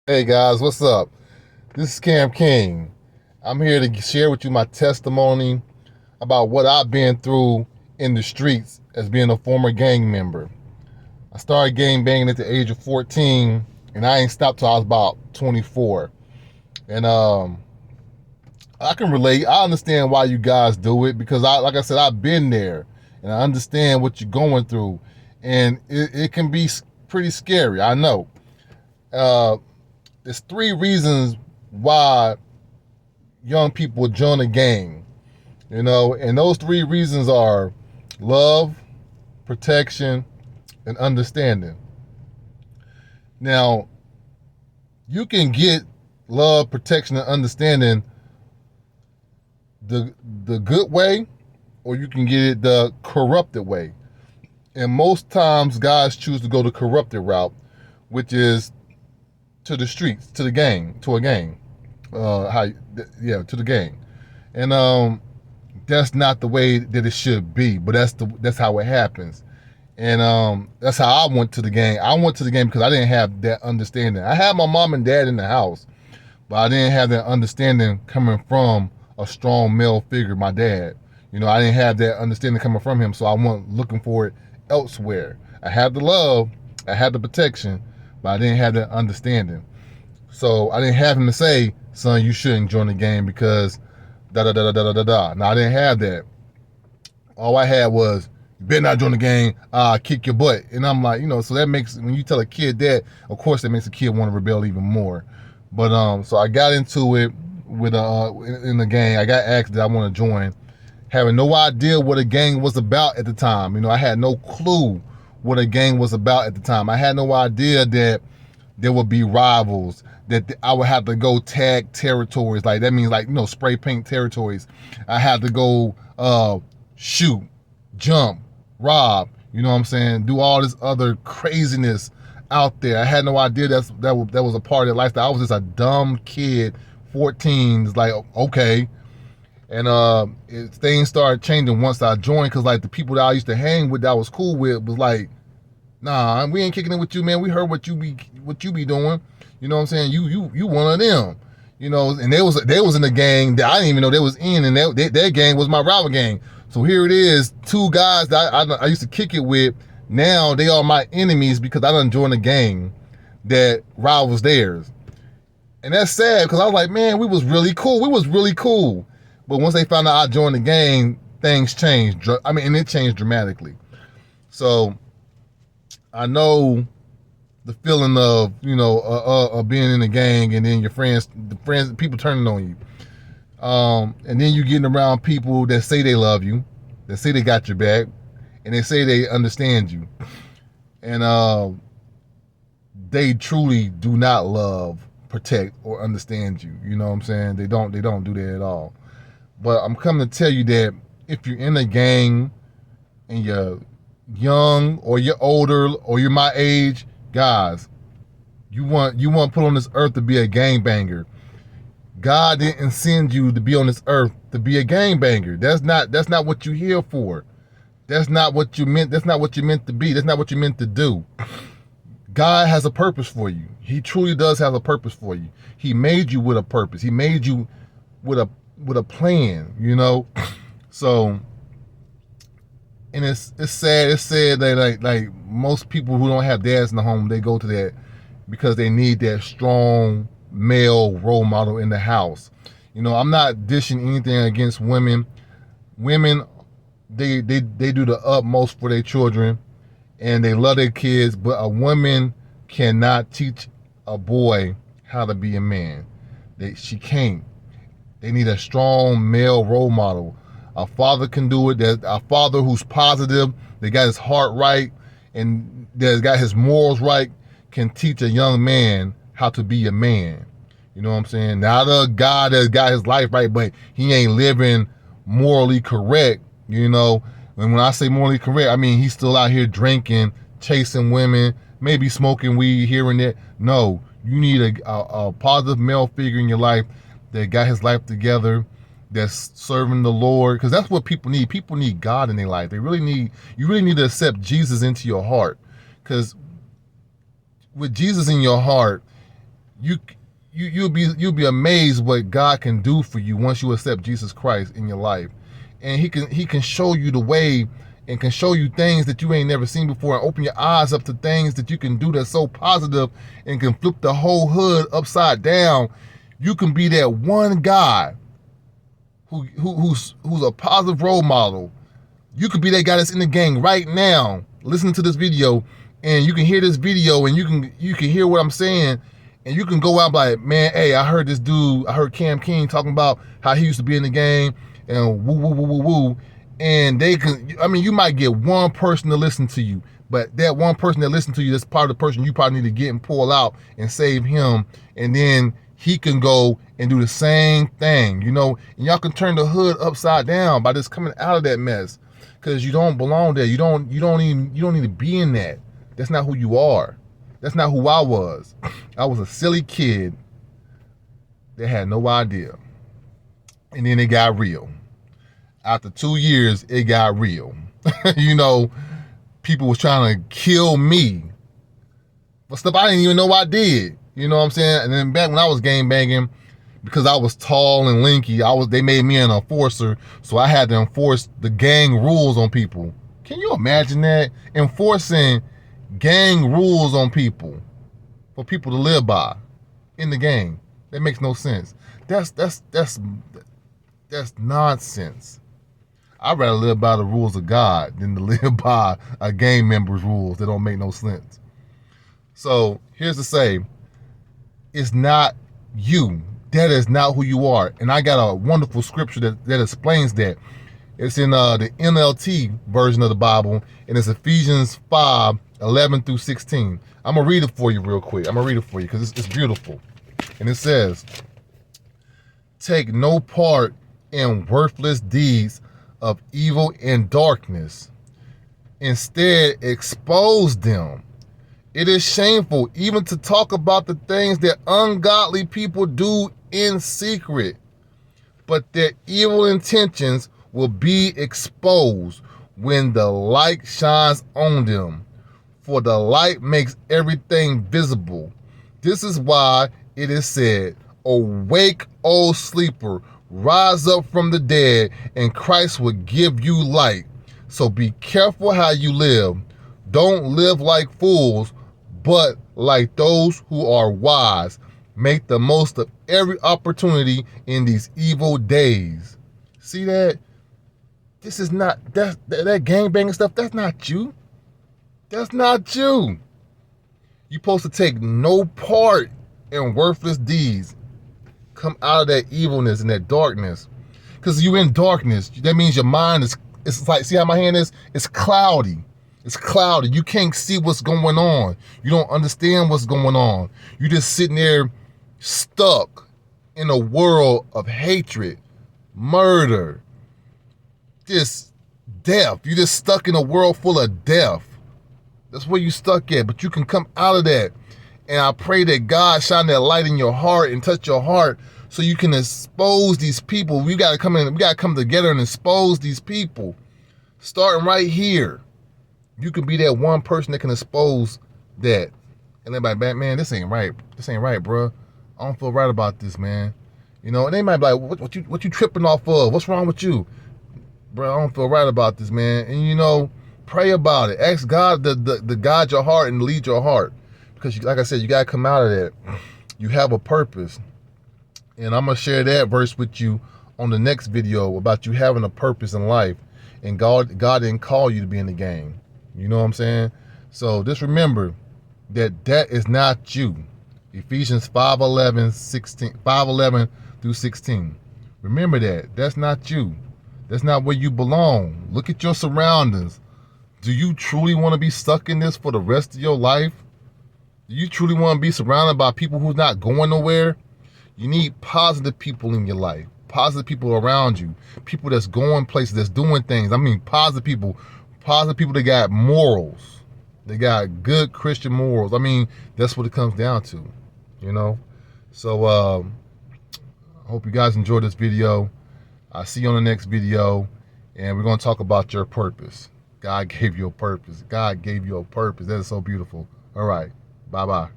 Hey guys, what's up? This is Cam King. I'm here to share with you my testimony about what I've been through in the streets as being a former gang member. I started gang banging at the age of 14, and I ain't stopped till I was about 24. And I can relate. I understand why you guys do it because like I said, I've been there, and I understand what you're going through, and it can be pretty scary. I know. Uh, there's three reasons why young people join a gang, and those three reasons are love, protection, and understanding. Now, you can get love, protection, and understanding the good way, or you can get it the corrupted way. And most times, guys choose to go the corrupted route, which is to the streets, to the gang, to a gang. To the gang. And that's not the way that it should be, but that's how it happens. And that's how I went to the game. I went to the game because I didn't have that understanding. I had my mom and dad in the house, but I didn't have that understanding coming from a strong male figure, my dad. I didn't have that understanding coming from him, so I went looking for it elsewhere. I had the love, I had the protection, but I didn't have that understanding. So I didn't have him to say, son, you shouldn't join the game because da da da da da da da. Now I didn't have that. All I had was, you better not join the gang, kick your butt. And I'm like, so that makes, when you tell a kid that, of course that makes a kid want to rebel even more. But so I got into it with in the gang. I got asked that I want to join, having no idea what a gang was about at the time. I had no clue what a gang was about at the time. I had no idea that there would be rivals, that I would have to go tag territories. Like that means spray paint territories. I had to go shoot, jump, rob, you know what I'm saying? Do all this other craziness out there. I had no idea that was a part of lifestyle. I was just a dumb kid, 14. It's like, okay. And things started changing once I joined, because the people that I used to hang with, that I was cool with, was like, nah, we ain't kicking it with you, man. We heard what you be doing. You know what I'm saying? You one of them. And they was in a gang that I didn't even know they was in, and their gang was my rival gang. So here it is, two guys that I used to kick it with. Now they are my enemies because I done joined a gang that rivals theirs. And that's sad, because I was like, man, we was really cool. We was really cool. But once they found out I joined the gang, things changed. And it changed dramatically. So I know the feeling of of being in a gang, and then people turning on you, and then you getting around people that say they love you, that say they got your back, and they say they understand you, and they truly do not love, protect, or understand you. You know what I'm saying? They don't do that at all. But I'm coming to tell you that if you're in a gang and you're young, or you're older, or you're my age, guys, you want put on this earth to be a gangbanger. God didn't send you to be on this earth to be a gangbanger. That's not what you're here for. That's not what you meant. That's not what you meant to be. That's not what you meant to do. God has a purpose for you. He truly does have a purpose for you. He made you with a purpose. He made you with a plan. So. And it's sad. It's sad that like most people who don't have dads in the home, they go to that because they need that strong male role model in the house. I'm not dishing anything against women. Women, they do the utmost for their children, and they love their kids. But a woman cannot teach a boy how to be a man. She can't. They need a strong male role model. A father can do it. There's a father who's positive, that got his heart right, and that's got his morals right, can teach a young man how to be a man. You know what I'm saying? Not a guy that's got his life right, but he ain't living morally correct. And when I say morally correct, I mean he's still out here drinking, chasing women, maybe smoking weed here and there. No, you need a positive male figure in your life that got his life together, that's serving the Lord, because that's what people need. People need God in their life. You really need to accept Jesus into your heart, because with Jesus in your heart, you you'll be amazed what God can do for you once you accept Jesus Christ in your life. And he can show you the way and can show you things that you ain't never seen before and open your eyes up to things that you can do that's so positive and can flip the whole hood upside down. You can be that one guy who's a positive role model. You could be that guy that's in the gang right now listening to this video, and you can hear this video and you can hear what I'm saying, and you can go out like, man, hey, I heard Cam King talking about how he used to be in the gang and woo woo woo woo woo. And you might get one person to listen to you, but that one person that listens to you, that's part of the person you probably need to get and pull out and save him, and then he can go and do the same thing, and y'all can turn the hood upside down by just coming out of that mess, because you don't belong there. You don't need to be in that. That's not who you are. That's not who I was. I was a silly kid that had no idea, and then it got real. After 2 years, it got real. People was trying to kill me for stuff I didn't even know I did. You know what I'm saying? And then back when I was gang banging, because I was tall and lanky, they made me an enforcer, so I had to enforce the gang rules on people. Can you imagine that? Enforcing gang rules on people for people to live by in the gang. That makes no sense. That's nonsense. I'd rather live by the rules of God than to live by a gang member's rules that don't make no sense. So here's to say, it's not you. That is not who you are. And I got a wonderful scripture that explains that. It's in the NLT version of the Bible, and it's Ephesians 5:11-16. I'm going to read it for you real quick. I'm going to read it for you because it's beautiful. And it says, take no part in worthless deeds of evil and darkness. Instead, expose them. It is shameful even to talk about the things that ungodly people do in secret, but their evil intentions will be exposed when the light shines on them. For the light makes everything visible. This is why it is said, awake, O sleeper, rise up from the dead, and Christ will give you light. So be careful how you live. Don't live like fools, but like those who are wise. Make the most of every opportunity in these evil days. See that? This is not, that gangbanging stuff, that's not you. That's not you. You're supposed to take no part in worthless deeds. Come out of that evilness and that darkness. Because you're in darkness. That means your mind it's like, see how my hand is? It's cloudy. It's cloudy. You can't see what's going on. You don't understand what's going on. You're just sitting there stuck in a world of hatred, murder, just death. You're just stuck in a world full of death. That's where you stuck at. But you can come out of that. And I pray that God shine that light in your heart and touch your heart so you can expose these people. We got to come together and expose these people. Starting right here. You can be that one person that can expose that. And everybody, man, this ain't right. This ain't right, bro. I don't feel right about this, man. And they might be like, what you tripping off of? What's wrong with you? Bro, I don't feel right about this, man. And pray about it. Ask God to guide your heart and lead your heart. Because like I said, you got to come out of that. You have a purpose. And I'm going to share that verse with you on the next video about you having a purpose in life. And God didn't call you to be in the gang. You know what I'm saying? So just remember that is not you. Ephesians 5:11-16. Remember that. That's not you. That's not where you belong. Look at your surroundings. Do you truly want to be stuck in this for the rest of your life? Do you truly want to be surrounded by people who's not going nowhere? You need positive people in your life. Positive people around you. People that's going places, that's doing things. I mean, positive people. Positive people that got morals. They got good Christian morals. I mean, that's what it comes down to, So, I hope you guys enjoyed this video. I'll see you on the next video, and we're going to talk about your purpose. God gave you a purpose. God gave you a purpose. That is so beautiful. All right. Bye-bye.